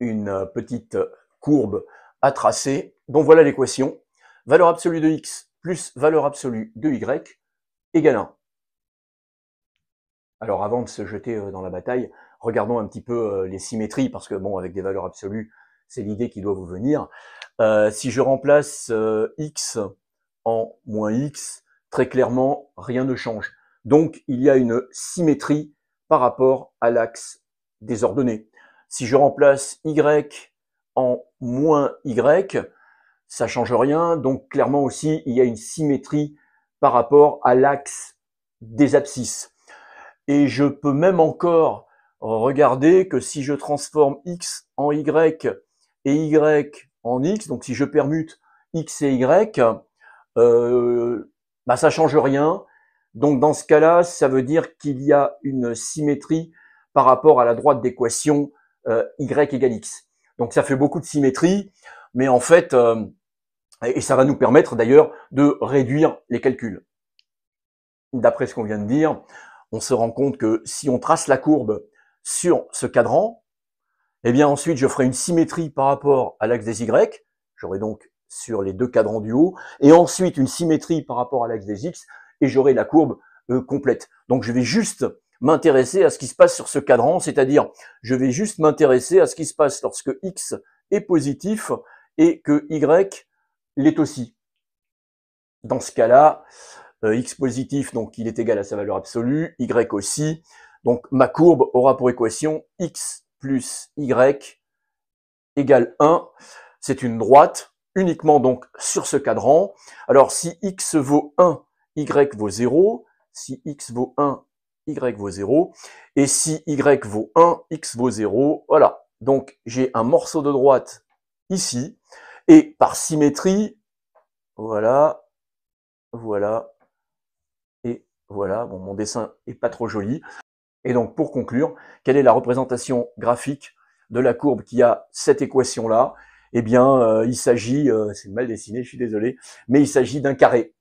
une petite courbe à tracer. Donc voilà l'équation. Valeur absolue de x plus valeur absolue de y égale 1. Alors avant de se jeter dans la bataille, regardons un petit peu les symétries, parce que bon, avec des valeurs absolues, c'est l'idée qui doit vous venir. Si je remplace x en moins x, très clairement, rien ne change. Donc, il y a une symétrie par rapport à l'axe des ordonnées. Si je remplace y en moins y, ça change rien. Donc, clairement aussi, il y a une symétrie par rapport à l'axe des abscisses. Et je peux même encore regarder que si je transforme x en y et y en x, donc si je permute x et y, ça change rien. Donc dans ce cas-là, ça veut dire qu'il y a une symétrie par rapport à la droite d'équation y égale x. Donc ça fait beaucoup de symétrie, mais en fait, et ça va nous permettre d'ailleurs de réduire les calculs. D'après ce qu'on vient de dire, on se rend compte que si on trace la courbe sur ce cadran, eh bien ensuite je ferai une symétrie par rapport à l'axe des y, j'aurai donc sur les deux cadrans du haut, et ensuite une symétrie par rapport à l'axe des x, et j'aurai la courbe complète. Donc je vais juste m'intéresser à ce qui se passe sur ce cadran, c'est-à-dire je vais juste m'intéresser à ce qui se passe lorsque x est positif et que y l'est aussi. Dans ce cas-là, x positif, donc il est égal à sa valeur absolue, y aussi. Donc ma courbe aura pour équation x plus y égale 1. C'est une droite uniquement donc sur ce cadran. Alors si x vaut 1, y vaut 0. Si x vaut 1, y vaut 0. Et si y vaut 1, x vaut 0. Voilà. Donc j'ai un morceau de droite ici. Et par symétrie, voilà, voilà, et voilà. Bon, mon dessin est pas trop joli. Et donc, pour conclure, quelle est la représentation graphique de la courbe qui a cette équation-là? Eh bien, il s'agit, c'est mal dessiné, je suis désolé, mais il s'agit d'un carré.